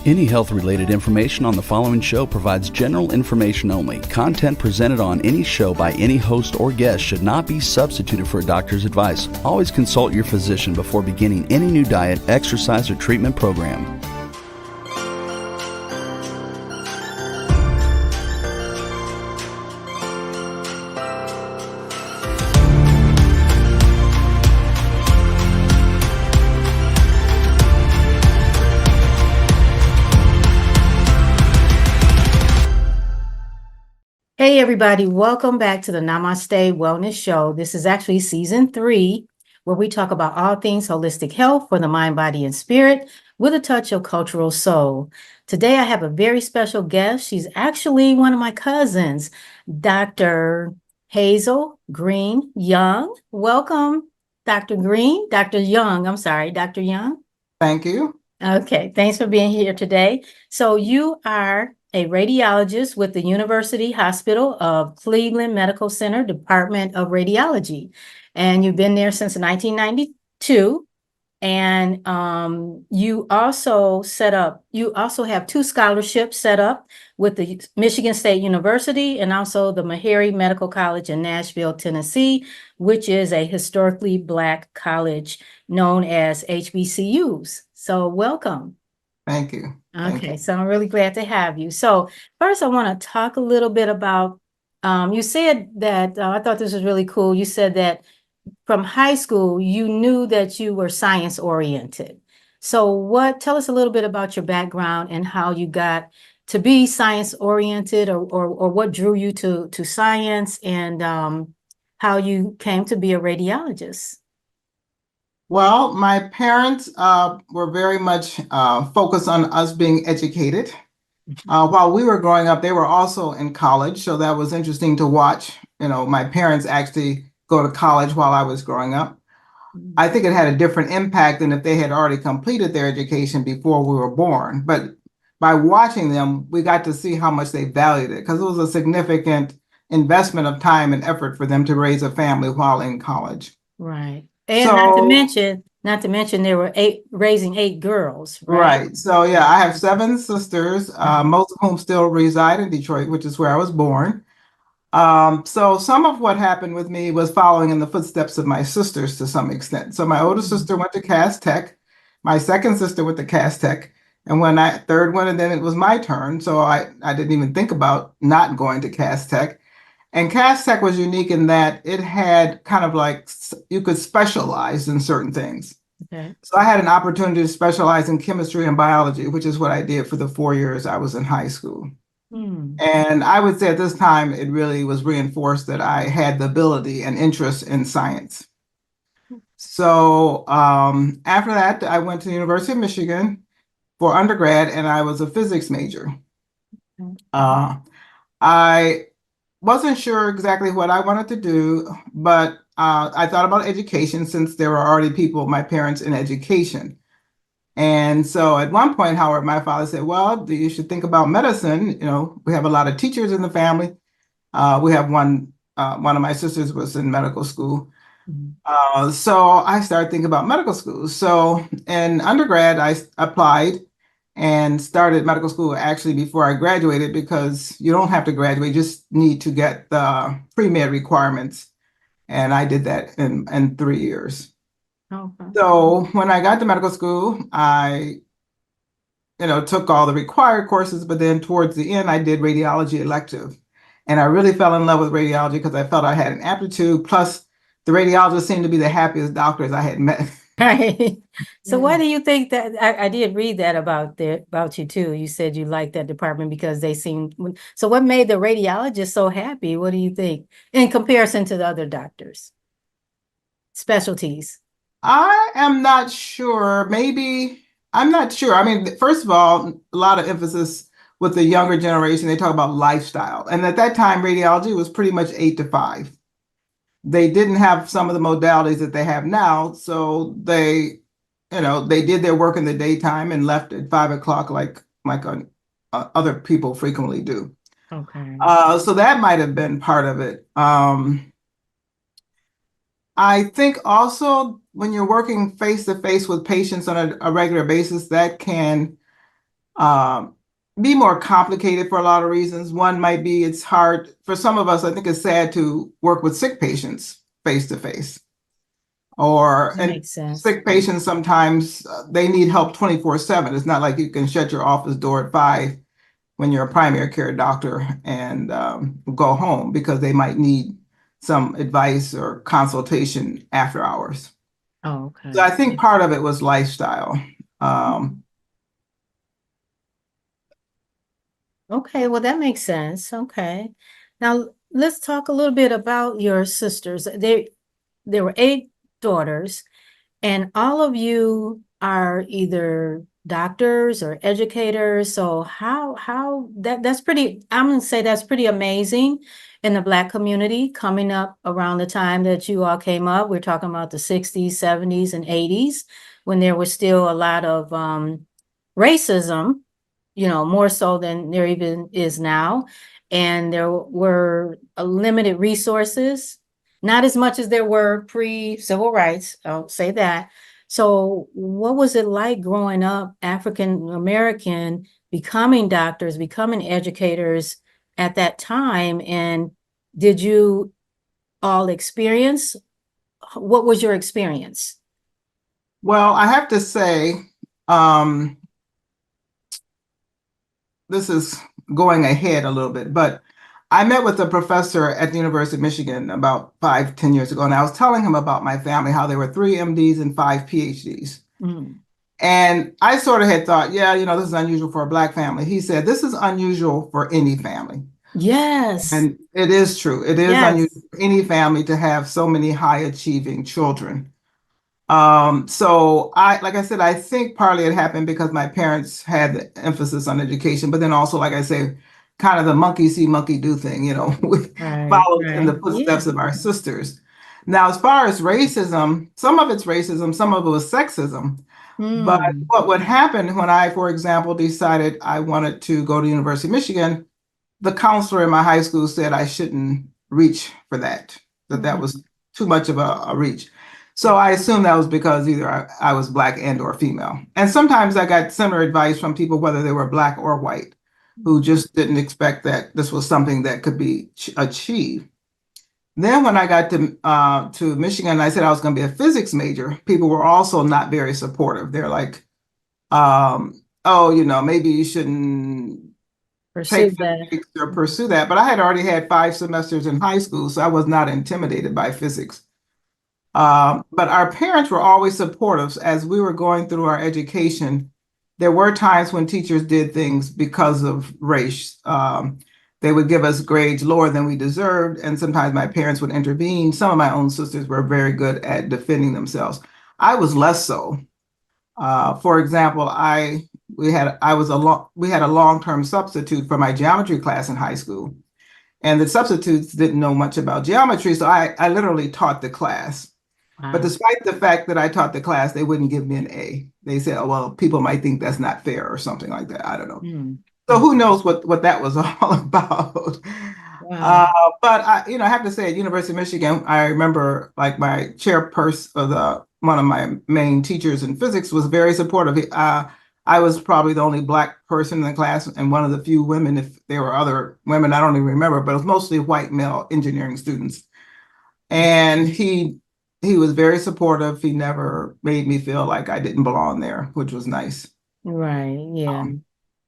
Any health-related information on the following show provides general information only. Content presented on any show by any host or guest should not be substituted for a doctor's advice. Always consult your physician before beginning any new diet, exercise, or treatment program. Hey everybody, welcome back to the Namaste Wellness Show. This is actually season 3, where we talk about all things holistic health for the mind, body, and spirit with a touch of cultural soul. Today I have a very special guest. She's actually one of my cousins, Dr. Hazel Green Young. Welcome, Dr. Green, Dr. Young. I'm sorry, Dr. Young. Thank you. Okay, thanks for being here today. So you are a radiologist with the University Hospital of Cleveland Medical Center, Department of Radiology. And you've been there since 1992. And you also have 2 scholarships set up with the Michigan State University and also the Meharry Medical College in Nashville, Tennessee, which is a historically Black college known as HBCUs. So welcome. Thank you. Okay, so I'm really glad to have you. So first, I want to talk a little bit about, you said that, I thought this was really cool. You said that from high school, you knew that you were science oriented. So tell us a little bit about your background and how you got to be science oriented, or what drew you to science, and how you came to be a radiologist. Well, my parents were very much focused on us being educated. While we were growing up, they were also in college, so that was interesting to watch. You know, my parents actually go to college while I was growing up. I think it had a different impact than if they had already completed their education before we were born. But by watching them, we got to see how much they valued it, because it was a significant investment of time and effort for them to raise a family while in college. Right. And not to mention they were raising 8 girls, right? Right. So yeah, I have 7 sisters, most of whom still reside in Detroit, which is where I was born. So some of what happened with me was following in the footsteps of my sisters to some extent. So my older sister went to Cass Tech, my second sister went to Cass Tech, and when I third one, and then it was my turn. So I didn't even think about not going to Cass Tech. And Cass Tech was unique in that it had kind of like, you could specialize in certain things. Okay. So I had an opportunity to specialize in chemistry and biology, which is what I did for the 4 years I was in high school. And I would say at this time, it really was reinforced that I had the ability and interest in science. So after that, I went to the University of Michigan for undergrad, and I was a physics major. I wasn't sure exactly what I wanted to do, but I thought about education, since there were already people, my parents, in education. And so at one point, Howard, my father said, well, you should think about medicine. You know, we have a lot of teachers in the family. We have one of my sisters was in medical school. So I started thinking about medical school. So in undergrad, I applied and started medical school actually before I graduated, because you don't have to graduate, you just need to get the pre-med requirements. And I did that in 3 years. Okay. So when I got to medical school, I, took all the required courses, but then towards the end, I did radiology elective. And I really fell in love with radiology because I felt I had an aptitude. Plus, the radiologists seemed to be the happiest doctors I had met. Right. So why do you think that? I did read that about you too. You said you liked that department because they seemed. So what made the radiologist so happy? What do you think in comparison to the other doctors? Specialties. I am not sure. I'm not sure. I mean, first of all, a lot of emphasis with the younger generation. They talk about lifestyle. And at that time, radiology was pretty much 8 to 5. They didn't have some of the modalities that they have now. So they did their work in the daytime and left at 5 o'clock like other people frequently do. Okay. So that might have been part of it. I think also when you're working face to face with patients on a regular basis, that can um, be more complicated for a lot of reasons. One might be it's hard for some of us. I think it's sad to work with sick patients face to face, That and makes sense. sick patients sometimes they need help 24/7. It's not like you can shut your office door at 5 when you're a primary care doctor and go home because they might need some advice or consultation after hours. Oh, So okay. I think part of it was lifestyle. Um, Okay, well, that makes sense. Okay. Now let's talk a little bit about your sisters. There were 8 daughters, and all of you are either doctors or educators. So how that's pretty, I'm gonna say that's pretty amazing in the Black community coming up around the time that you all came up. We're talking about the 60s, 70s, and 80s when there was still a lot of racism, more so than there even is now. And there were limited resources, not as much as there were pre-civil rights, I'll say that. So what was it like growing up African American, becoming doctors, becoming educators at that time? And did you all experience, what was your experience? well, I have to say, um, this is going ahead a little bit, but I met with a professor at the University of Michigan about 5, 10 years ago, and I was telling him about my family, how there were 3 MDs and 5 PhDs. Mm. And I sort of had thought, yeah, this is unusual for a Black family. He said, this is unusual for any family. Yes, And it is true. It is unusual yes. for any family to have so many high achieving children. So like I said, I think partly it happened because my parents had the emphasis on education, but then also, like I say, kind of the monkey see, monkey do thing, we Right, followed in the right. footsteps Yeah. of our sisters. Now, as far as racism, some of it's racism, some of it was sexism. But Hmm. what would happen when I, for example, decided I wanted to go to University of Michigan, the counselor in my high school said I shouldn't reach for that was Mhm. too much of a reach. So I assume that was because either I was Black and or female. And sometimes I got similar advice from people, whether they were Black or white, who just didn't expect that this was something that could be achieved. Then when I got to Michigan and I said I was going to be a physics major, people were also not very supportive. They're like, oh, maybe you shouldn't take Pursue that. physics or pursue that. But I had already had 5 semesters in high school, so I was not intimidated by physics. But our parents were always supportive as we were going through our education. There were times when teachers did things because of race. They would give us grades lower than we deserved, and sometimes my parents would intervene. Some of my own sisters were very good at defending themselves. I was less so. For example, we had a long-term substitute for my geometry class in high school, and the substitutes didn't know much about geometry, so I literally taught the class. But Wow. despite the fact that I taught the class, they wouldn't give me an A. They said, oh, well, people might think that's not fair or something like that. I don't know. Mm. So Mm. who knows what that was all about. Wow. Uh, but I have to say, at University of Michigan, I remember like my chairperson, one of my main teachers in physics was very supportive. I was probably the only Black person in the class and one of the few women. If there were other women, I don't even remember, but it was mostly white male engineering students. And he was very supportive. He never made me feel like I didn't belong there, which was nice. Right. Yeah.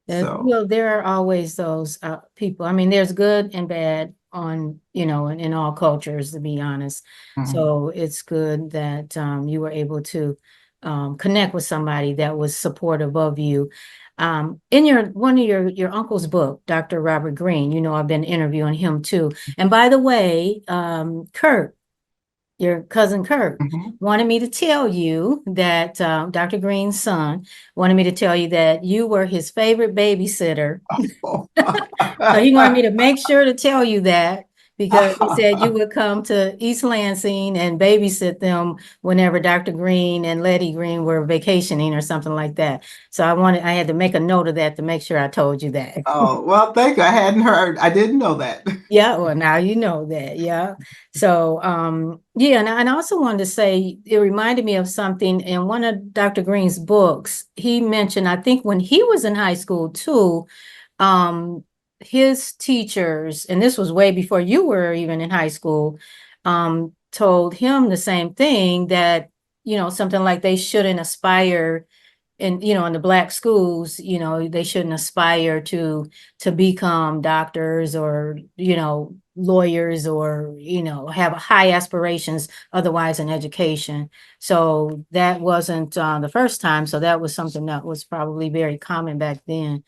So. Well, there are always those people. I mean, there's good and bad on, in all cultures, to be honest. Mhm. So it's good that you were able to connect with somebody that was supportive of you. In one of your uncle's book, Dr. Robert Greene, I've been interviewing him too. And by the way, Kurt, your cousin Kurt, Mhm. wanted me to tell you that Dr. Green's son wanted me to tell you that you were his favorite babysitter. So he wanted me to make sure to tell you that because he said you would come to East Lansing and babysit them whenever Dr. Green and Letty Green were vacationing or something like that. So I had to make a note of that to make sure I told you that. Oh, well, thank you. I hadn't heard. I didn't know that. Yeah, well, now you know that. Yeah. So, yeah, and I also wanted to say it reminded me of something in one of Dr. Green's books. He mentioned, I think when he was in high school too, his teachers, and this was way before you were even in high school, told him the same thing that, something like they shouldn't aspire in the Black schools, they shouldn't aspire to become doctors or, lawyers or, have high aspirations otherwise in education. So that wasn't the first time. So that was something that was probably very common back then.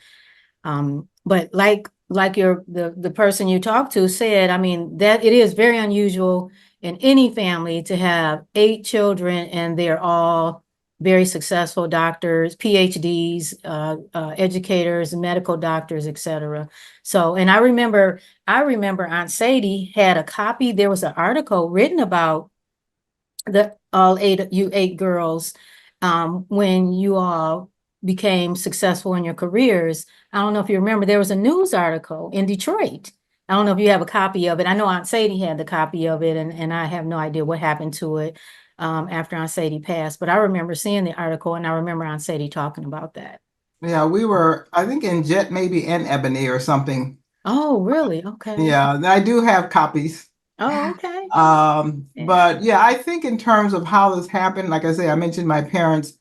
But like the person you talked to said, I mean, that it is very unusual in any family to have 8 children and they're all very successful doctors, PhDs, educators, medical doctors, etc. So, and I remember Aunt Sadie had a copy. There was an article written about all 8 girls when you all became successful in your careers. I don't know if you remember, there was a news article in Detroit. I don't know if you have a copy of it. I know Aunt Sadie had the copy of it, and I have no idea what happened to it after Aunt Sadie passed. But I remember seeing the article, and I remember Aunt Sadie talking about that. Yeah, we were, I think, in Jet, maybe in Ebony or something. Oh, really? Okay. Yeah, and I do have copies. Oh, okay. Yeah. But yeah, I think in terms of how this happened, like I say, I mentioned my parents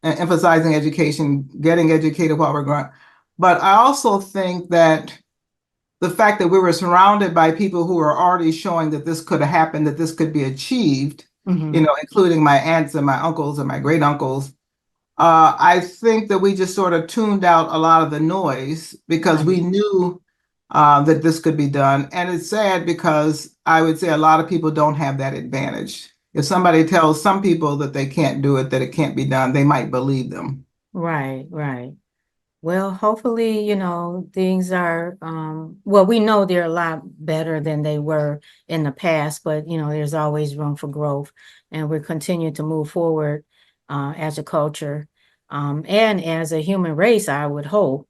emphasizing education, getting educated while we're growing. But I also think that the fact that we were surrounded by people who are already showing that this could have happened, that this could be achieved, Mhm. including my aunts and my uncles and my great uncles. I think that we just sort of tuned out a lot of the noise because we Right. knew that this could be done. And it's sad because I would say a lot of people don't have that advantage. If somebody tells some people that they can't do it, that it can't be done, they might believe them. Right, right. Well, hopefully, things are, well, we know they're a lot better than they were in the past, but, there's always room for growth. And we're continuing to move forward as a culture and as a human race, I would hope.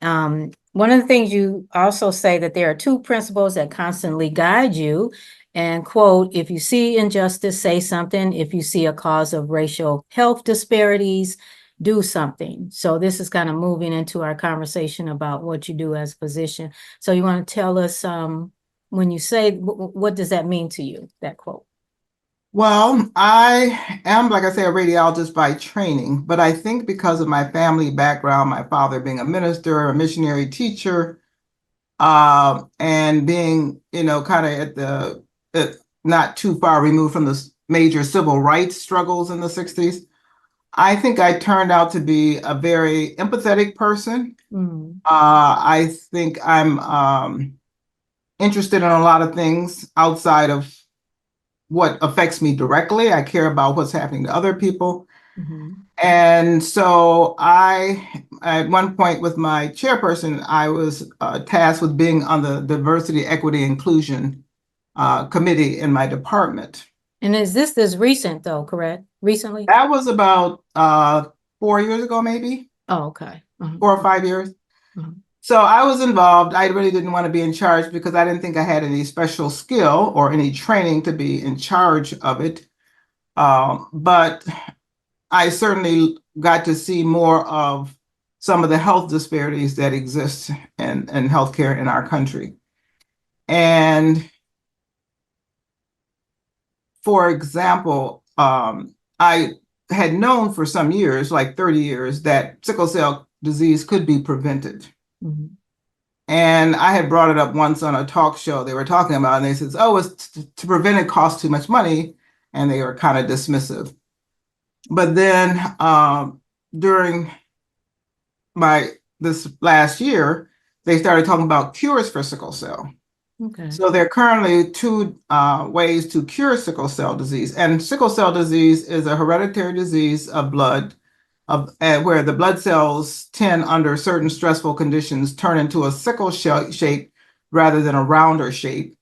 One of the things you also say that there are 2 principles that constantly guide you. And quote, if you see injustice, say something. If you see a cause of racial health disparities, do something. So this is kind of moving into our conversation about what you do as a physician. So you want to tell us when you say, what does that mean to you, that quote? Well, I am, like I say, a radiologist by training, but I think because of my family background, my father being a minister, a missionary teacher, and being, kind of not too far removed from the major civil rights struggles in the 60s, I think I turned out to be a very empathetic person. Mm. I think I'm interested in a lot of things outside of what affects me directly. I care about what's happening to other people. Mhm. And so at one point with my chairperson, I was tasked with being on the Diversity, Equity, Inclusion committee in my department. And is this recent though, correct? Recently? That was about 4 years ago, maybe Oh, okay. 4 or 5 years. Mhm. So I was involved. I really didn't want to be in charge because I didn't think I had any special skill or any training to be in charge of it. But I certainly got to see more of some of the health disparities that exist in healthcare in our country. And for example, I had known for some years, like 30 years, that sickle cell disease could be prevented. Mhm. And I had brought it up once on a talk show they were talking about, and they said, oh, it's to prevent it costs too much money. And they were kind of dismissive. But then during this last year, they started talking about cures for sickle cell. Okay. So there are currently 2 ways to cure sickle cell disease. And sickle cell disease is a hereditary disease of blood, where the blood cells tend, under certain stressful conditions, turn into a sickle shape rather than a rounder shape.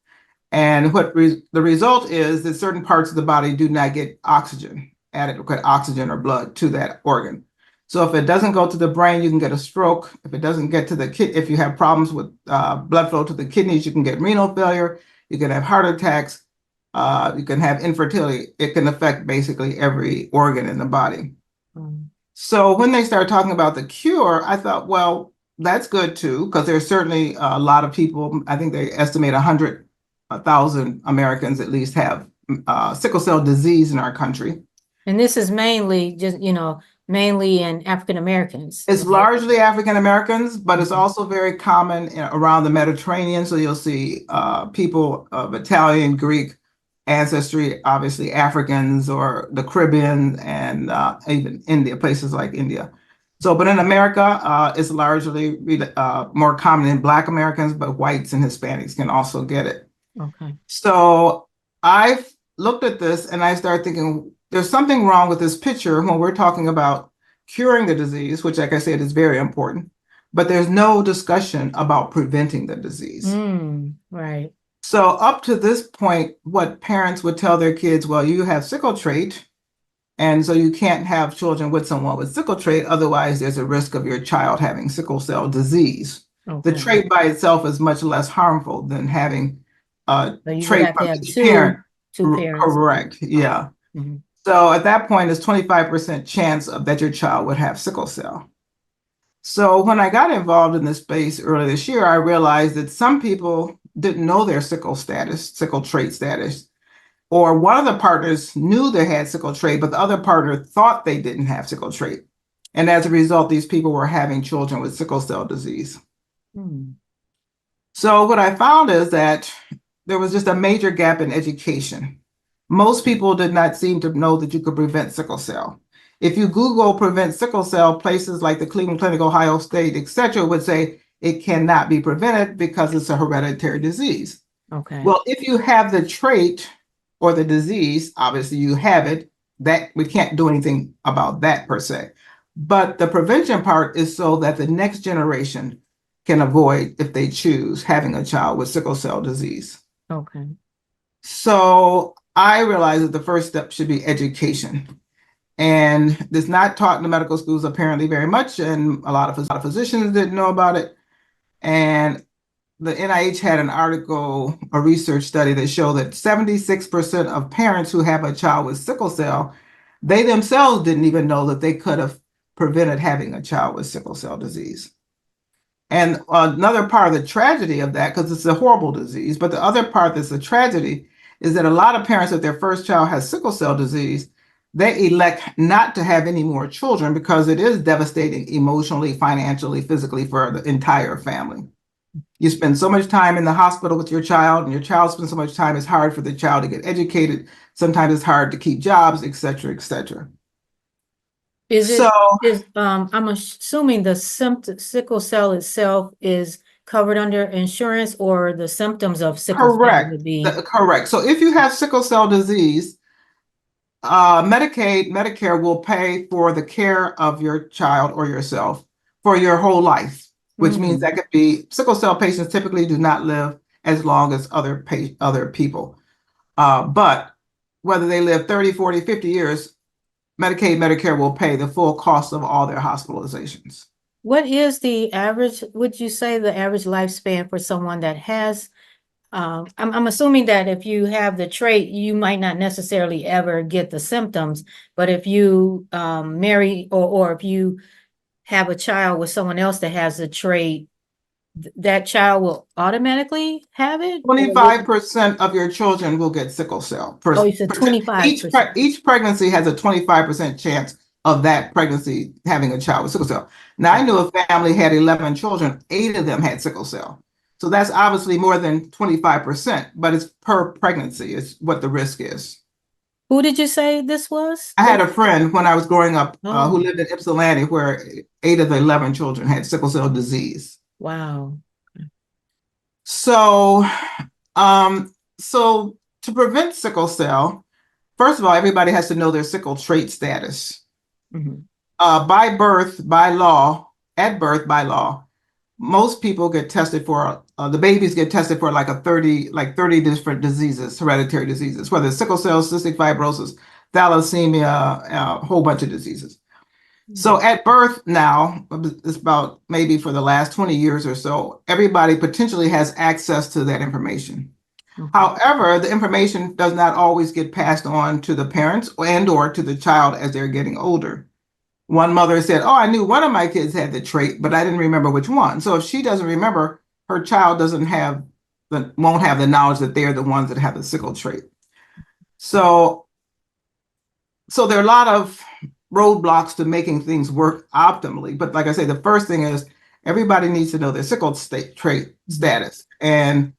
And the result is that certain parts of the body do not get oxygen, adequate oxygen or blood to that organ. So if it doesn't go to the brain, you can get a stroke. If it doesn't get to the if you have problems with blood flow to the kidneys, you can get renal failure. You can have heart attacks. You can have infertility. It can affect basically every organ in the body. Mm. So when they started talking about the cure, I thought, well, that's good too, because there's certainly a lot of people. I think they estimate 100,000 Americans at least have sickle cell disease in our country. And this is mainly just, mainly in African Americans. It's largely African Americans, but it's Mhm. also very common around the Mediterranean. So you'll see people of Italian, Greek ancestry, obviously Africans or the Caribbean, and even India, places like India. So, but in America, it's largely more common in Black Americans, but whites and Hispanics can also get it. Okay. So I've looked at this and I started thinking there's something wrong with this picture when we're talking about curing the disease, which, like I said, is very important, but there's no discussion about preventing the disease. Right. So up to this point, what parents would tell their kids, well, you have sickle trait, and so you can't have children with someone with sickle trait, otherwise there's a risk of your child having sickle cell disease. Okay. The trait by itself is much less harmful than having a So you would trait have to from have each parent. two parents. Correct, yeah. Mhm. So at that point, it's 25% chance that your child would have sickle cell. So when I got involved in this space earlier this year, I realized that some people didn't know their sickle trait status, or one of the partners knew they had sickle trait, but the other partner thought they didn't have sickle trait. And as a result, these people were having children with sickle cell disease. So what I found is that there was just a major gap in education. Most people did not seem to know that you could prevent sickle cell. If you Google prevent sickle cell, places like the Cleveland Clinic, Ohio State, etc., would say it cannot be prevented because it's a hereditary disease. Okay. Well, if you have the trait or the disease, obviously you have it, that we can't do anything about that per se. But the prevention part is so that the next generation can avoid, if they choose, having a child with sickle cell disease. Okay. So I realized that the first step should be education. And it's not taught in the medical schools apparently very much, and a lot of physicians didn't know about it. And the NIH had an article, a research study that showed that 76% of parents who have a child with sickle cell, they themselves didn't even know that they could have prevented having a child with sickle cell disease. And another part of the tragedy of that, because it's a horrible disease, but the other part that's a tragedy is that a lot of parents, if their first child has sickle cell disease, they elect not to have any more children because it is devastating emotionally, financially, physically for the entire family. You spend so much time in the hospital with your child, and your child spends so much time, it's hard for the child to get educated. Sometimes it's hard to keep jobs, et cetera, et cetera. I'm assuming the sickle cell itself is covered under insurance, or the symptoms of sickle cell would be. Correct. So if you have sickle cell disease, Medicaid, Medicare will pay for the care of your child or yourself for your whole life, which means that could be sickle cell patients typically do not live as long as other people. But whether they live 30, 40, 50 years, Medicaid, Medicare will pay the full cost of all their hospitalizations. What is the average, would you say the average lifespan for someone that has, I'm assuming that if you have the trait, you might not necessarily ever get the symptoms, but if you marry or if you have a child with someone else that has the trait, that child will automatically have it? 25% of your children will get sickle cell. Oh, you said 25%. Each pregnancy has a 25% chance of that pregnancy having a child with sickle cell. Now, I knew a family had 11 children, 8 of them had sickle cell. So that's obviously more than 25%, but it's per pregnancy is what the risk is. Who did you say this was? I had a friend when I was growing up who lived in Ypsilanti where 8 of the 11 children had sickle cell disease. Wow. So, so to prevent sickle cell, first of all, everybody has to know their sickle trait status. By birth, by law, most people get tested for the babies get tested for like 30 different diseases, hereditary diseases, whether it's sickle cell, cystic fibrosis, thalassemia, a whole bunch of diseases. So at birth now, it's about maybe for the last 20 years or so, everybody potentially has access to that information. However, the information does not always get passed on to the parents and or to the child as they're getting older. One mother said, "Oh, I knew one of my kids had the trait, but I didn't remember which one." So if she doesn't remember, her child won't have the knowledge that they're the ones that have the sickle trait. So there are a lot of roadblocks to making things work optimally. But like I say, the first thing is everybody needs to know their sickle trait status. And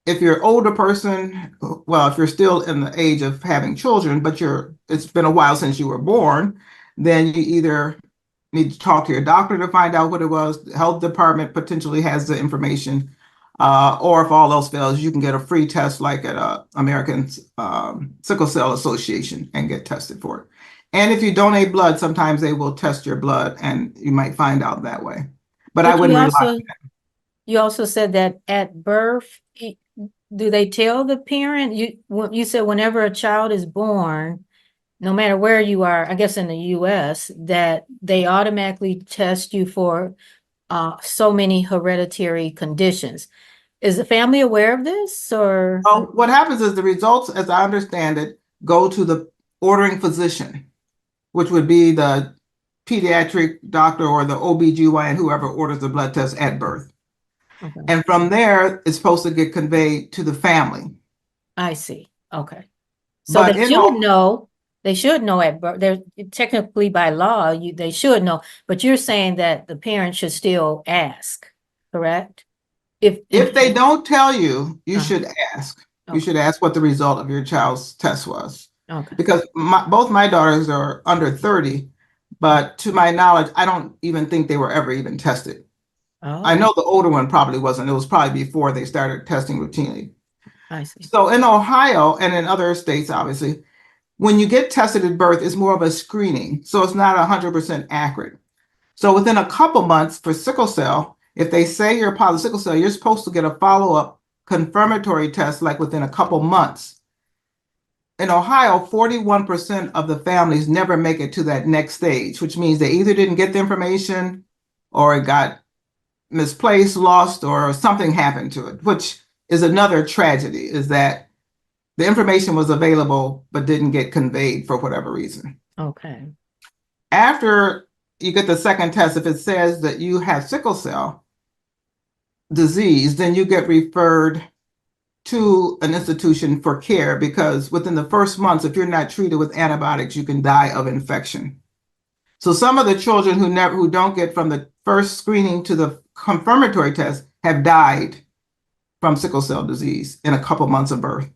if you're an older person, well, if you're still in the age of having children, but it's been a while since you were born, then you either need to talk to your doctor to find out what it was. The health department potentially has the information. Or if all else fails, you can get a free test like at American Sickle Cell Association and get tested for it. And if you donate blood, sometimes they will test your blood and you might find out that way. But I wouldn't rely on that. You also said that at birth, do they tell the parent? You said whenever a child is born, no matter where you are, I guess in the US, that they automatically test you for so many hereditary conditions. Is the family aware of this, or? Well, what happens is the results, as I understand it, go to the ordering physician, which would be the pediatric doctor or the OBGYN, whoever orders the blood test at birth. Okay. And from there, it's supposed to get conveyed to the family. I see. Okay. So But they should know at birth. They're technically by law, they should know, but you're saying that the parent should still ask, correct? If they don't tell you, you should ask. Okay. You should ask what the result of your child's test was. Okay. Because both my daughters are under 30, but to my knowledge, I don't even think they were ever even tested. Oh, I know the older one probably wasn't. It was probably before they started testing routinely. I see. So in Ohio and in other states, obviously, when you get tested at birth, it's more of a screening. So it's not 100% accurate. So within a couple months for sickle cell, if they say you're positive sickle cell, you're supposed to get a follow-up confirmatory test like within a couple months. In Ohio, 41% of the families never make it to that next stage, which means they either didn't get the information or it got misplaced, lost, or something happened to it, which is another tragedy, is that the information was available but didn't get conveyed for whatever reason. Okay. After you get the second test, if it says that you have sickle cell disease, then you get referred to an institution for care, because within the first months, if you're not treated with antibiotics, you can die of infection. So some of the children who don't get from the first screening to the confirmatory test have died from sickle cell disease in a couple months of birth.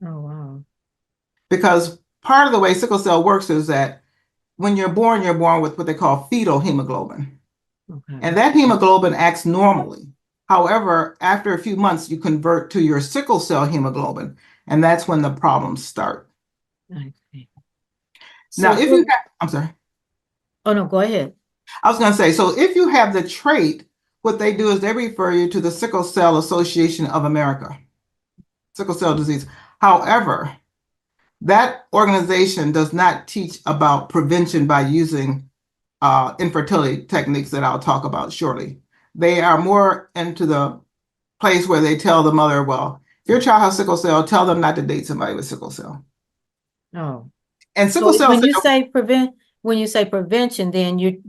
Oh, wow. Because part of the way sickle cell works is that when you're born with what they call fetal hemoglobin. Okay. And that hemoglobin acts normally. However, after a few months, you convert to your sickle cell hemoglobin, and that's when the problems start. I see. Now, So if you have, I'm sorry. Oh, no, go ahead. I was going to say, so if you have the trait, what they do is they refer you to the Sickle Cell Association of America, sickle cell disease. However, that organization does not teach about prevention by using infertility techniques that I'll talk about shortly. They are more into the place where they tell the mother, well, if your child has sickle cell, tell them not to date somebody with sickle cell. Oh. And sickle cell. When you say prevention, then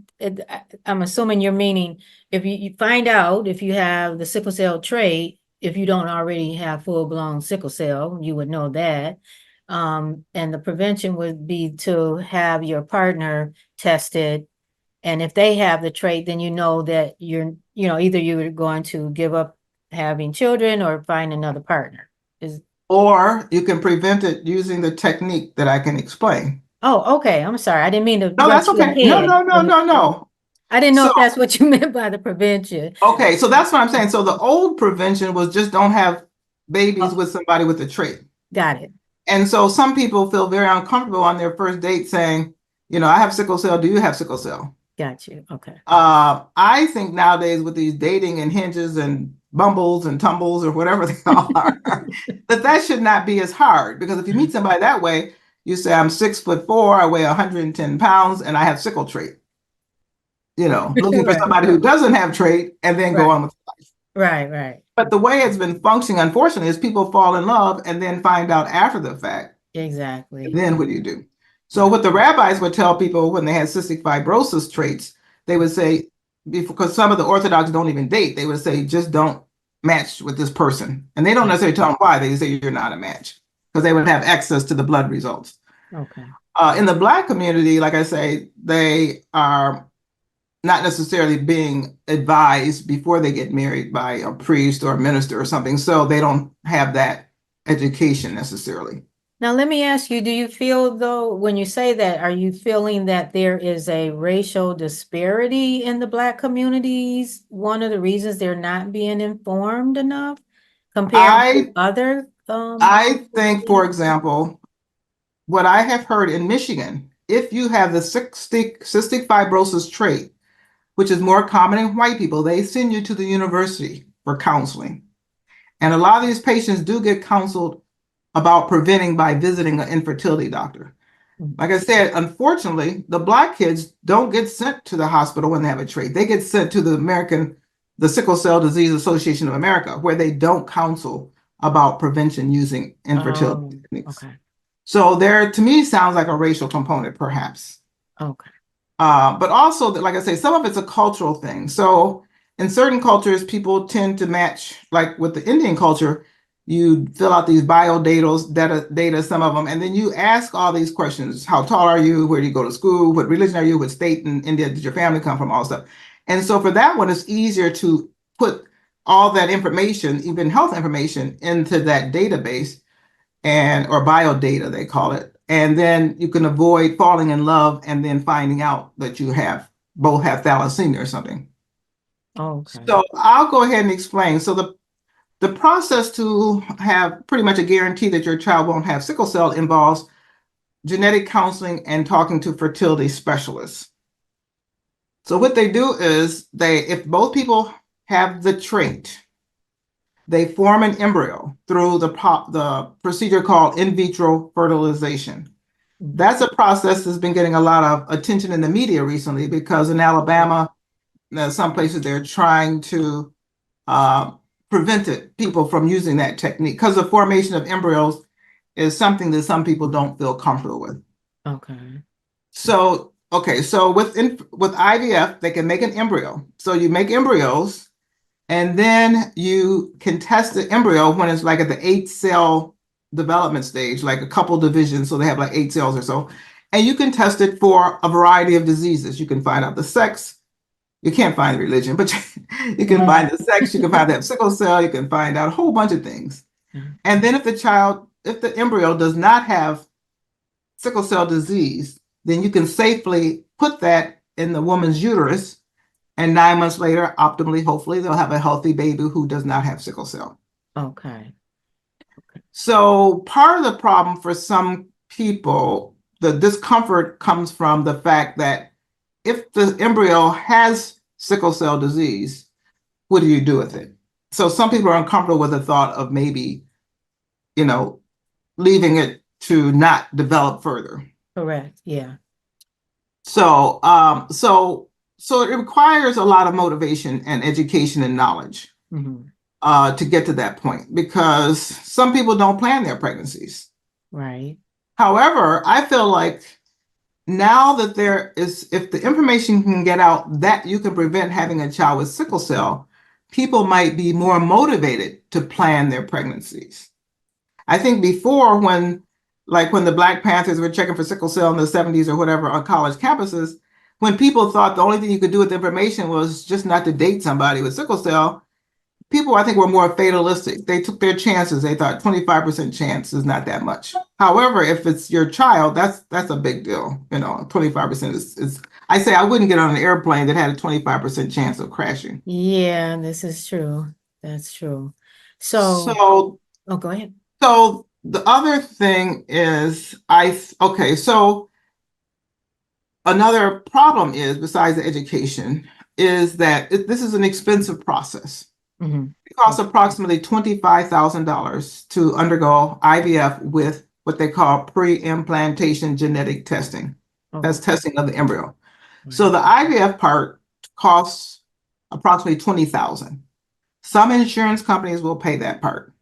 I'm assuming you're meaning if you find out if you have the sickle cell trait, if you don't already have full-blown sickle cell, you would know that. And the prevention would be to have your partner tested. And if they have the trait, then you know that either you're going to give up having children or find another partner. Or you can prevent it using the technique that I can explain. Oh, okay. I'm sorry. I didn't mean to. No, that's okay. No. I didn't know if that's what you meant by the prevention. Okay, so that's what I'm saying. So the old prevention was just don't have babies with somebody with the trait. Got it. And so some people feel very uncomfortable on their first date saying, I have sickle cell. Do you have sickle cell? Got you. Okay. I think nowadays with these dating and hinges and bumbles and tumbles or whatever they all are, that should not be as hard. Because if you meet somebody that way, you say, I'm 6'4", I weigh 110 pounds, and I have sickle trait. Looking for Right. somebody who doesn't have trait and then go Right. on with life. Right. But the way it's been functioning, unfortunately, is people fall in love and then find out after the fact. Exactly. Then what do you do? So what the rabbis would tell people when they had cystic fibrosis traits, they would say, because some of the Orthodox don't even date, they would say, just don't match with this person. And they don't necessarily tell them why. They say you're not a match because they would have access to the blood results. Okay. In the Black community, like I say, they are not necessarily being advised before they get married by a priest or a minister or something. So they don't have that education necessarily. Now, let me ask you, do you feel though, when you say that, are you feeling that there is a racial disparity in the Black communities? One of the reasons they're not being informed enough compared to other I think, for example, what I have heard in Michigan, if you have the cystic fibrosis trait, which is more common in white people, they send you to the university for counseling. And a lot of these patients do get counseled about preventing by visiting an infertility doctor. Like I said, unfortunately, the Black kids don't get sent to the hospital when they have a trait. They get sent to the Sickle Cell Disease Association of America, where they don't counsel about prevention using infertility techniques. Okay. So there, to me, sounds like a racial component, perhaps. Okay. But also, like I say, some of it's a cultural thing. So in certain cultures, people tend to match, like with the Indian culture, you fill out these data, some of them, and then you ask all these questions. How tall are you? Where do you go to school? What religion are you? What state in India did your family come from? All stuff. And so for that one, it's easier to put all that information, even health information, into that database or biodata, they call it. And then you can avoid falling in love and then finding out that you both have thalassemia or something. Okay. So I'll go ahead and explain. So the process to have pretty much a guarantee that your child won't have sickle cell involves genetic counseling and talking to fertility specialists. So what they do is if both people have the trait, they form an embryo through the procedure called in vitro fertilization. That's a process that's been getting a lot of attention in the media recently because in Alabama, some places they're trying to prevent people from using that technique because the formation of embryos is something that some people don't feel comfortable with. Okay. So with IVF, they can make an embryo. So you make embryos, and then you can test the embryo when it's like at the 8-cell development stage, like a couple divisions. So they have like 8 cells or so. And you can test it for a variety of diseases. You can find out the sex. You can't find religion, but you can find the sex. You can find that sickle cell. You can find out a whole bunch of things. And then if the embryo does not have sickle cell disease, then you can safely put that in the woman's uterus. And 9 months later, optimally, hopefully, they'll have a healthy baby who does not have sickle cell. Okay. So part of the problem for some people, the discomfort comes from the fact that if the embryo has sickle cell disease, what do you do with it? So some people are uncomfortable with the thought of maybe, leaving it to not develop further. Correct. Yeah. So it requires a lot of motivation and education and knowledge to get to that point because some people don't plan their pregnancies. Right. However, I feel like now that if the information can get out that you can prevent having a child with sickle cell, people might be more motivated to plan their pregnancies. I think before when the Black Panthers were checking for sickle cell in the 70s or whatever on college campuses, when people thought the only thing you could do with information was just not to date somebody with sickle cell, people I think were more fatalistic. They took their chances. They thought 25% chance is not that much. However, if it's your child, that's a big deal. 25% is I say I wouldn't get on an airplane that had a 25% chance of crashing. Yeah, this is true. That's true. So go ahead. So the other thing is so another problem is, besides the education, is that this is an expensive process. Because costs approximately $25,000 to undergo IVF with what they call pre-implantation genetic testing. That's testing of the embryo. So the IVF part costs approximately $20,000. Some insurance companies will pay that part.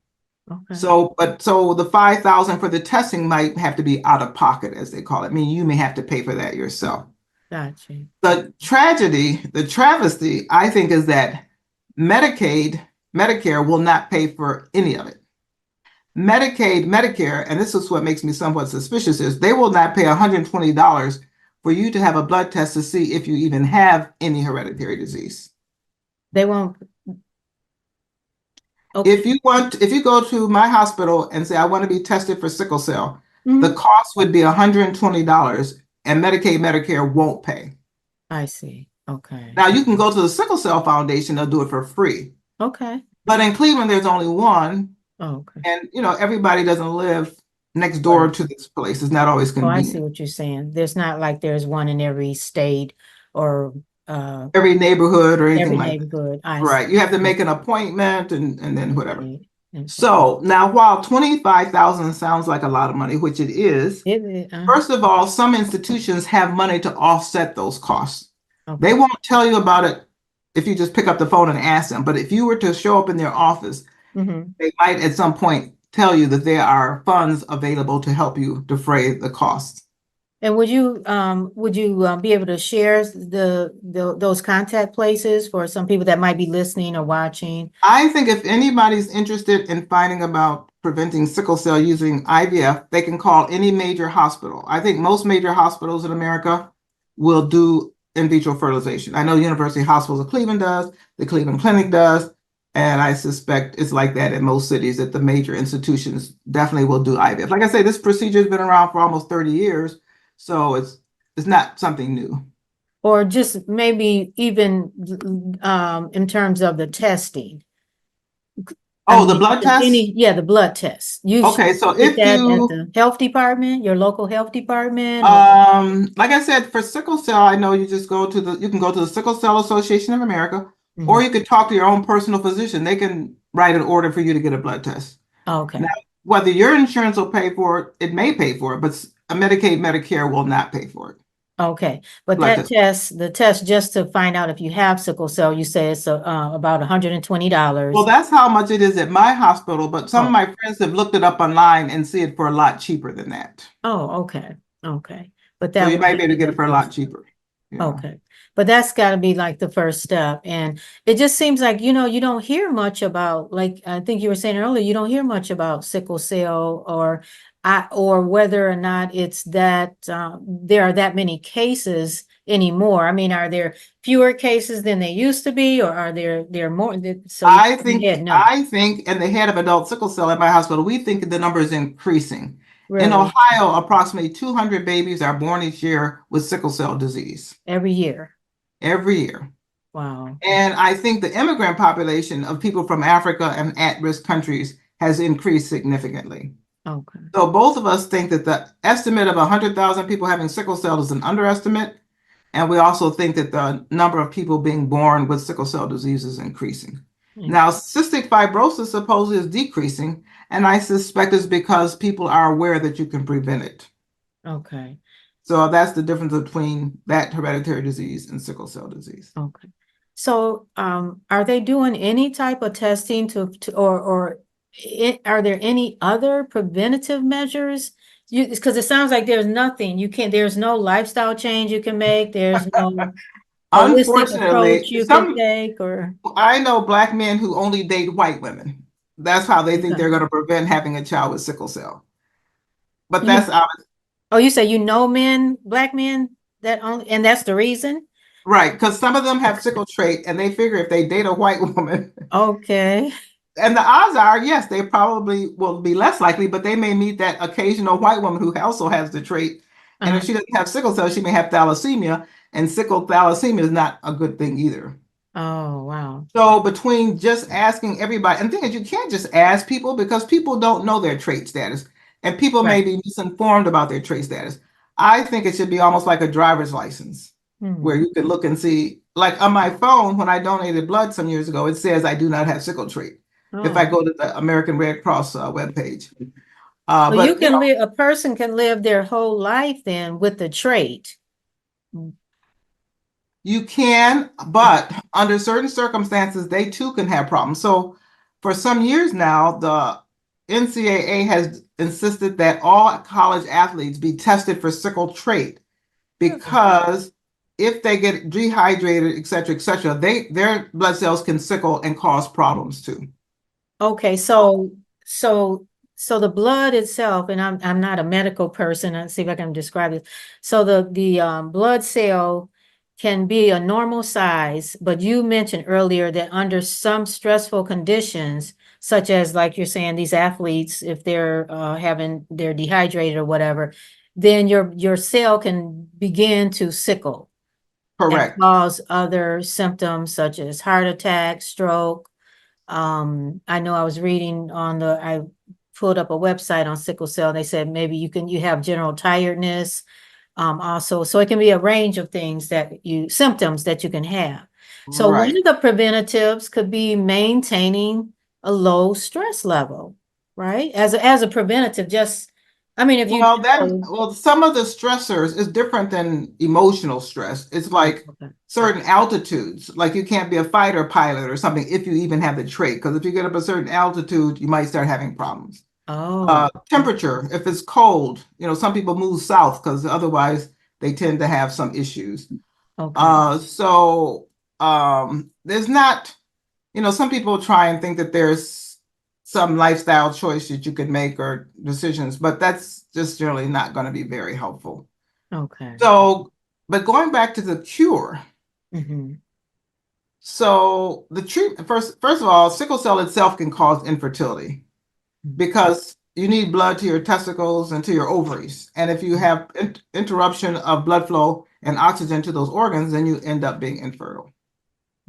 Okay. So the $5,000 for the testing might have to be out of pocket, as they call it. I mean, you may have to pay for that yourself. Gotcha. The travesty, I think, is that Medicare will not pay for any of it. Medicare, and this is what makes me somewhat suspicious, is they will not pay $120 for you to have a blood test to see if you even have any hereditary disease. They won't. Okay. If you go to my hospital and say, I want to be tested for sickle cell, the cost would be $120 and Medicare won't pay. I see. Okay. Now you can go to the Sickle Cell Foundation, they'll do it for free. Okay. But in Cleveland, there's only one. Okay. And everybody doesn't live next door to this place. It's not always Oh, I convenient. see what you're saying. There's not like there's one in every state or Every neighborhood or anything every like that. neighborhood. Right. You have to make an appointment and then whatever. see. So now while $25,000 sounds like a lot of money, which it is, first of all, some institutions have money to offset those costs. Okay. They won't tell you about it if you just pick up the phone and ask them. But if you were to show up in their office, they might at some point tell you that there are funds available to help you defray the costs. And would you be able to share those contact places for some people that might be listening or watching? I think if anybody's interested in finding about preventing sickle cell using IVF, they can call any major hospital. I think most major hospitals in America will do in vitro fertilization. I know University Hospitals of Cleveland does, the Cleveland Clinic does, and I suspect it's like that in most cities, that the major institutions definitely will do IVF. Like I say, this procedure has been around for almost 30 years, so it's not something new. Or just maybe even in terms of the testing. Oh, the blood test? The blood test. Okay, so if that at the health department, your local health department? Like I said, for sickle cell, I know you just you can go to the Sickle Cell Association of America, or you could talk to your own personal physician. They can write an order for you to get a blood test. Okay. Now, whether your insurance will pay for it, it may pay for it, but Medicare will not pay for it. Okay, but Blood the test just to find out if you have sickle cell, you say it's about $120. Well, that's how much it is at my hospital, but some of my friends have looked it up online and see it for a lot cheaper than that. Oh, okay. Okay. But So you might be able to get it for a lot cheaper. Okay. But that's got to be like the first step. And it just seems like, you don't hear much about, like I think you were saying earlier, you don't hear much about sickle cell or whether or not it's that there are that many cases anymore. I mean, are there fewer cases than they used to be, or are there more? So I think, and the head of adult sickle cell at my hospital, we think the number is increasing. Really? In Ohio, approximately 200 babies are born each year with sickle cell disease. Every year? Every year. Wow. And I think the immigrant population of people from Africa and at-risk countries has increased significantly. Okay. So both of us think that the estimate of 100,000 people having sickle cell is an underestimate. And we also think that the number of people being born with sickle cell disease is increasing. Now, cystic fibrosis supposedly is decreasing, and I suspect it's because people are aware that you can prevent it. Okay. So that's the difference between that hereditary disease and sickle cell disease. Okay. So are they doing any type of testing or are there any other preventative measures? Because it sounds like there's nothing there's no lifestyle change you can make. There's no unfortunately you can take, or I know Black men who only date white women. That's how they think they're going to prevent having a child with sickle cell. But that's oh, you say Black men that only, and that's the reason? Right, because some of them have sickle trait and they figure if they date a white woman. Okay. And the odds are, yes, they probably will be less likely, but they may meet that occasional white woman who also has the trait. And if she doesn't have sickle cell, she may have thalassemia, and sickle thalassemia is not a good thing either. Oh, wow. So between just asking everybody, and the thing is, you can't just ask people because people don't know their trait status, and people may be misinformed about their trait status. I think it should be almost like a driver's license, where you could look and see, like on my phone, when I donated blood some years ago, it says I do not have sickle trait. if I Oh. go to the American Red Cross webpage. So you But you can know, live, a person can live their whole life then with the trait. you can, but under certain circumstances, they too can have problems. So for some years now, the NCAA has insisted that all college athletes be tested for sickle trait because if they get dehydrated, et cetera, their blood cells can sickle and cause problems too. Okay, so the blood itself, and I'm not a medical person. Let's see if I can describe it. So the blood cell can be a normal size, but you mentioned earlier that under some stressful conditions, such as like you're saying, these athletes, if they're dehydrated or whatever, then your cell can begin to sickle and Correct. cause other symptoms such as heart attack, stroke. I know I was reading I pulled up a website on sickle cell. They said maybe you have general tiredness, also. So it can be a range of things symptoms that you can have. So one Right. of the preventatives could be maintaining a low stress level, right? As a preventative, I mean, if you know, Some of the stressors is different than emotional stress. It's oh, like okay. certain altitudes, like you can't be a fighter pilot or something if you even have the trait, because if you get up a certain altitude, you might start having problems. Oh, Temperature, if it's cold, some people move south because otherwise they tend to have some issues. okay. There's not, some people try and think that there's some lifestyle choice that you could make or decisions, but that's just generally not going to be very helpful. Okay. So, but going back to the cure, Mm-hmm. so the treatment first of all, sickle cell itself can cause infertility because you need blood to your testicles and to your ovaries. And if you have interruption of blood flow and oxygen to those organs, then you end up being infertile.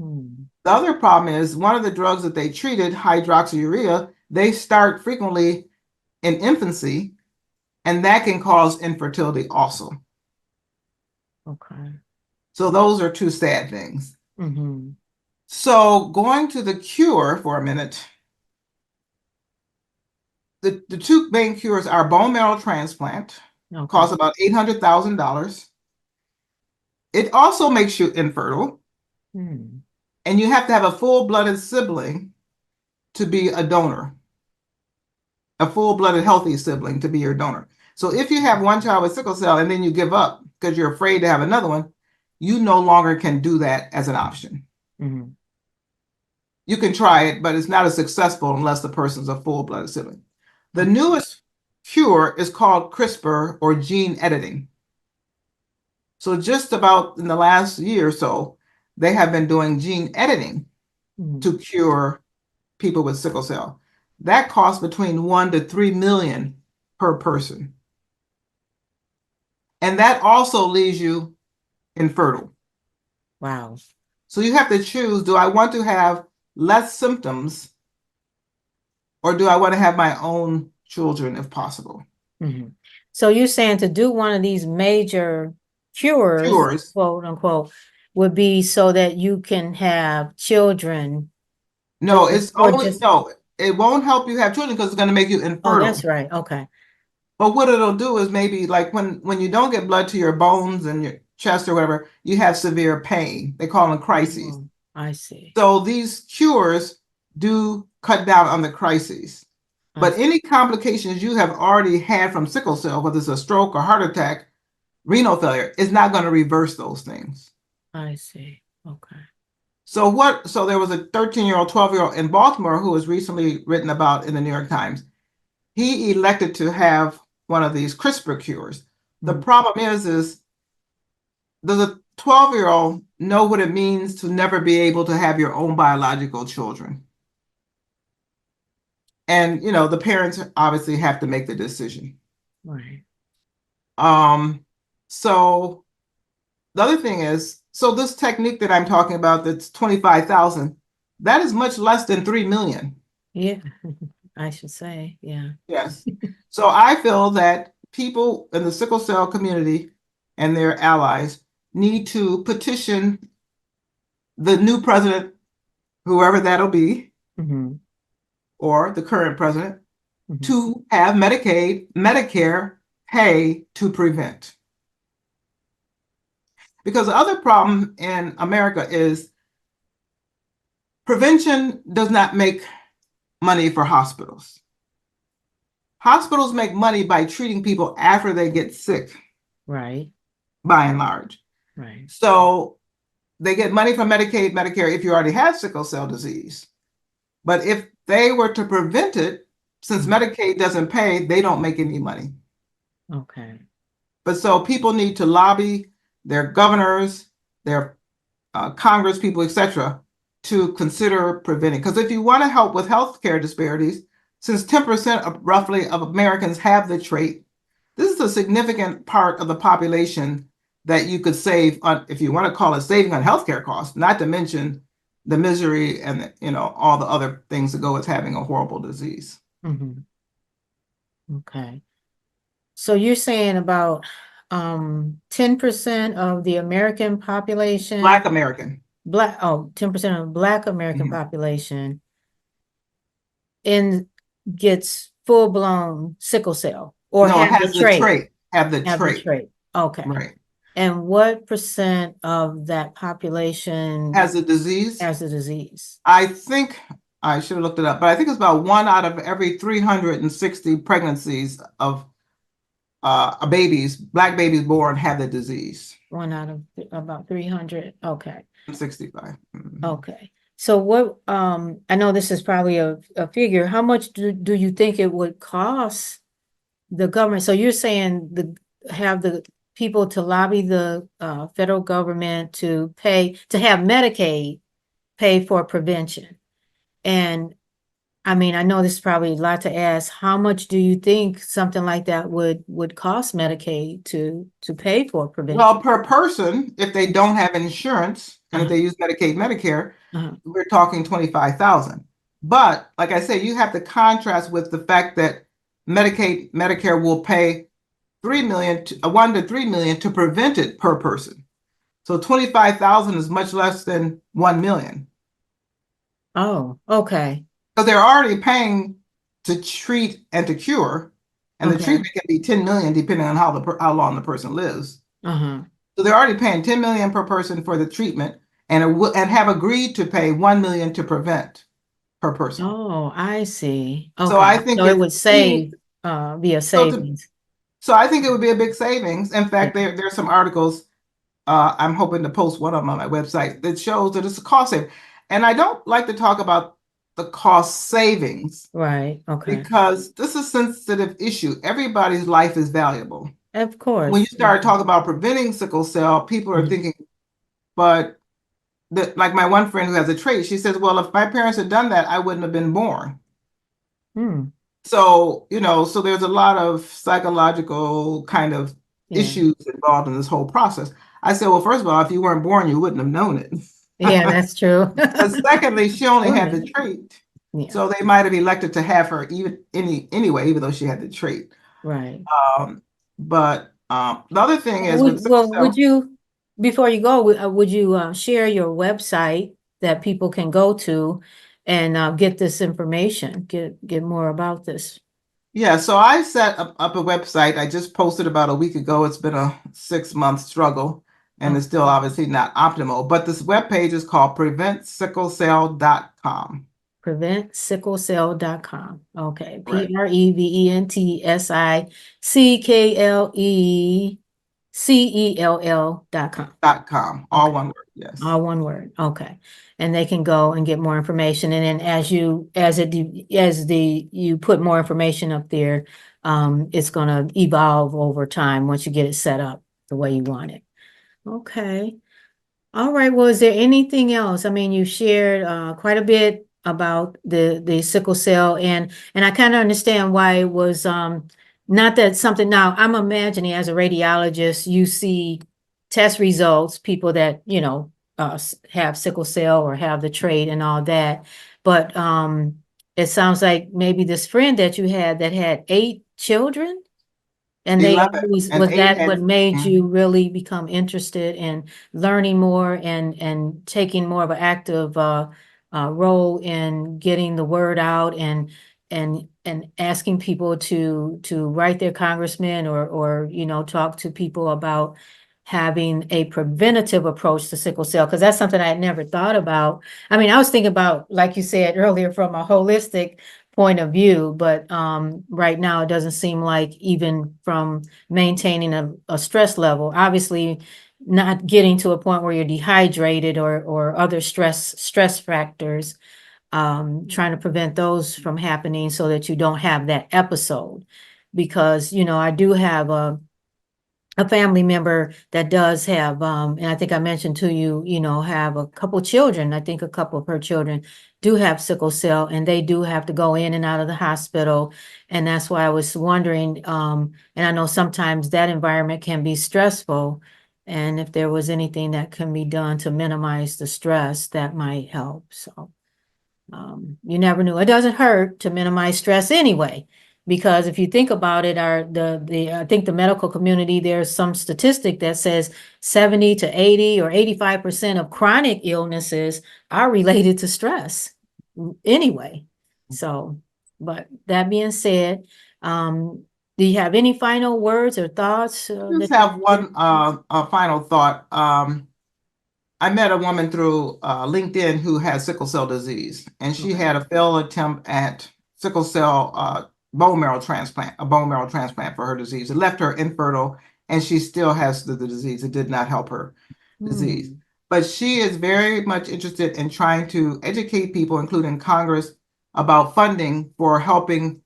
Mm-hmm. The other problem is one of the drugs that they treated, hydroxyurea, they start frequently in infancy, and that can cause infertility also. Okay. So those are two sad things. Mm-hmm. So going to the cure for a minute, the two main cures are bone marrow transplant, Okay. costs about $800,000. It also makes you infertile, Hmm. and you have to have a full-blooded sibling to be a donor, a full-blooded healthy sibling to be your donor. So if you have one child with sickle cell and then you give up because you're afraid to have another one, you no longer can do that as an option. Mm-hmm. You can try it, but it's not as successful unless the person's a full-blooded sibling. The newest cure is called CRISPR or gene editing. So just about in the last year or so, they have been doing gene editing Mm-hmm. to cure people with sickle cell. That costs between 1 to 3 million per person. And that also leaves you infertile. Wow. So you have to choose, do I want to have less symptoms or do I want to have my own children if possible? Mm-hmm. So you're saying to do one of these major cures, Cures. quote unquote, would be so that you can have children No, or it's or only, just no, it won't help you have children because it's going to make you oh, infertile. that's right. Okay. But what it'll do is maybe like when you don't get blood to your bones and your chest or whatever, you have severe pain. They call them crises. Oh, I see. So these cures do cut down on the crises. I But see. any complications you have already had from sickle cell, whether it's a stroke or heart attack, renal failure, is not going to reverse those things. I see. Okay. So there was a 13-year-old, 12-year-old in Baltimore who was recently written about in the New York Times. He elected to have one of these CRISPR cures. The Mhm. problem is does a 12-year-old know what it means to never be able to have your own biological children? And the parents obviously have to make the decision. Right. So the other thing is, so this technique that I'm talking about that's 25,000, that is much less than 3 million. Yeah, I should say. Yeah. Yes. So I feel that people in the sickle cell community and their allies need to petition the new president, whoever that'll be, Mm-hmm. or the current president, Mhm. to have Medicaid, Medicare pay to prevent. Because the other problem in America is prevention does not make money for hospitals. Hospitals make money by treating people after they get sick, Right, by and large. right. So they get money from Medicaid, Medicare if you already have sickle cell disease. But if they were to prevent it, since Medicaid doesn't pay, they don't make any money. Okay. But so people need to lobby their governors, their Congress people, etc., to consider preventing. Because if you want to help with healthcare disparities, since 10% of roughly of Americans have the trait, this is a significant part of the population that you could save on, if you want to call it saving on healthcare costs, not to mention the misery and all the other things that go with having a horrible disease. Mhm. Okay. So you're saying about 10% of the American population, Black American. 10% of Black American Mhm. population gets full-blown sickle cell or No, have the has the trait, trait. Have the have the trait. trait. Okay. Right. And what percent of that population Has the disease. has the disease? I think I should have looked it up, but I think it's about 1 out of every 360 pregnancies of babies, Black babies born, have the disease. One out of about 300. Okay. 65. Mhm. Okay. So what, I know this is probably a figure. How much do you think it would cost the government? So you're saying have the people to lobby the federal government to have Medicaid pay for prevention. And I mean, I know this is probably a lot to ask. How much do you think something like that would cost Medicaid to pay for prevention? Well, per person, if they don't have insurance and if they use Medicaid, Medicare, we're talking 25,000. But like I say, you have to contrast with the fact that Medicaid, Medicare will pay 3 million, 1 to 3 million to prevent it per person. So 25,000 is much less than 1 million. Oh, okay. Because they're already paying to treat and to cure, and the Okay. treatment can be 10 million depending on how long the person lives. Uh-huh. So they're already paying 10 million per person for the treatment and have agreed to pay 1 million to prevent per person. Oh, I see. So I Okay. think So it would be a so savings. so I think it would be a big savings. In fact, there's some articles I'm hoping to post one of them on my website that shows that it's a cost saving. And I don't like to talk about the cost savings Right. Okay. because this is a sensitive issue. Everybody's life is valuable. Of course. When you start talking about preventing sickle cell, people are thinking, but like my one friend who has a trait, she says, well, if my parents had done that, I wouldn't have been born. Hmm. So, so there's a lot of psychological kind of issues involved in this whole process. I said, well, first of all, if you weren't born, you wouldn't have known it. Yeah, that's true. But secondly, she only had the Right. trait. Yeah. So they might have elected to have her anyway, even though she had the trait. Right. But the other thing is with sickle Well, cell, would you, before you go, would you share your website that people can go to and get this information, get more about this? yeah, so I set up a website. I just posted about a week ago. It's been a 6-month struggle and it's still obviously not optimal. But this webpage is called PreventSickleCell.com. PreventSickleCell.com. Okay. Right. PreventSickleCell.com. All Okay. one word, yes. All one word. Okay. And they can go and get more information. And then you put more information up there, it's gonna evolve over time once you get it set up the way you want it. Okay. All right. Well, is there anything else? I mean, you shared quite a bit about the sickle cell, and I kind of understand why it was not that something. Now, I'm imagining as a radiologist, you see test results, people that have sickle cell or have the trait and all that, but it sounds like maybe this friend that you had that had 8 children. And 11 and was 8 that had. what made you really become interested in learning more and taking more of an active role in getting the word out and asking people to write their congressman or talk to people about having a preventative approach to sickle cell, because that's something I had never thought about. I mean, I was thinking about, like you said earlier, from a holistic point of view, but right now it doesn't seem like, even from maintaining a stress level, obviously not getting to a point where you're dehydrated or other stress factors, trying to prevent those from happening so that you don't have that episode. Because, I do have a family member that does have, and I think I mentioned to you, have a couple children. I think a couple of her children do have sickle cell, and they do have to go in and out of the hospital. And that's why I was wondering, and I know sometimes that environment can be stressful. And if there was anything that can be done to minimize the stress, that might help. So you never knew. It doesn't hurt to minimize stress anyway. Because if you think about it, I think the medical community, there's some statistic that says 70 to 80 or 85% of chronic illnesses are related to stress anyway. So, but that being said, do you have any final words or thoughts? Just have one final thought. I met a woman through LinkedIn who has sickle cell disease, and she had a failed attempt at sickle cell a bone marrow transplant for her disease. It left her infertile, and she still has the disease. It did not help her disease. But she is very much interested in trying to educate people, including Congress, about funding for helping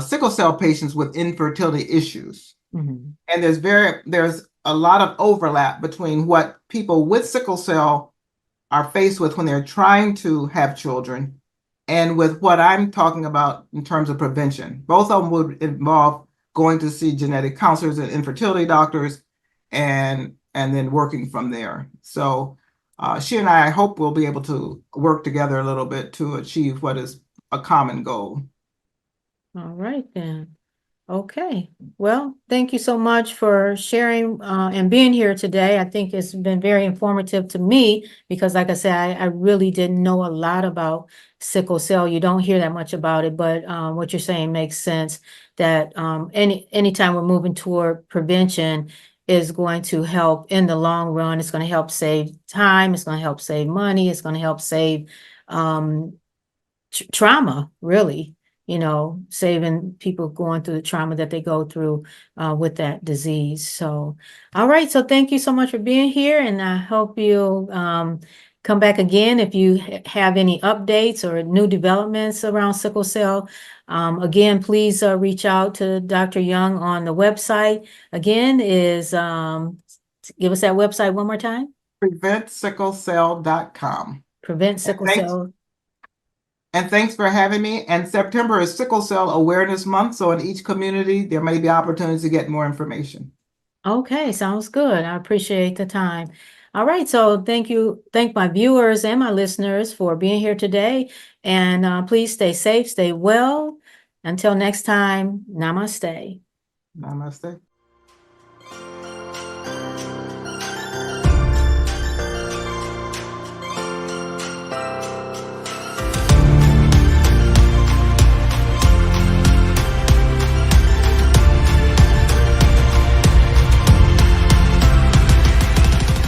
sickle cell patients with infertility issues. And there's a lot of overlap between what people with sickle cell are faced with when they're trying to have children and with what I'm talking about in terms of prevention. Both of them would involve going to see genetic counselors and infertility doctors and then working from there. So she and I hope we'll be able to work together a little bit to achieve what is a common goal. All right, then. Okay, well, thank you so much for sharing and being here today. I think it's been very informative to me because, like I said, I really didn't know a lot about sickle cell. You don't hear that much about it, but what you're saying makes sense, that anytime we're moving toward prevention is going to help in the long run. It's going to help save time. It's going to help save money. It's going to help save trauma, really. Saving people going through the trauma that they go through with that disease. So, all right. So thank you so much for being here. And I hope you'll come back again if you have any updates or new developments around sickle cell. Again, please reach out to Dr. Young on the website. Again, give us that website one more time. PreventSickleCell.com. Prevent sickle cell. And thanks for having me. And September is Sickle Cell Awareness Month. So in each community, there may be opportunities to get more information. Okay, sounds good. I appreciate the time. All right, so thank you. Thank my viewers and my listeners for being here today. And please stay safe, stay well. Until next time, namaste. Namaste.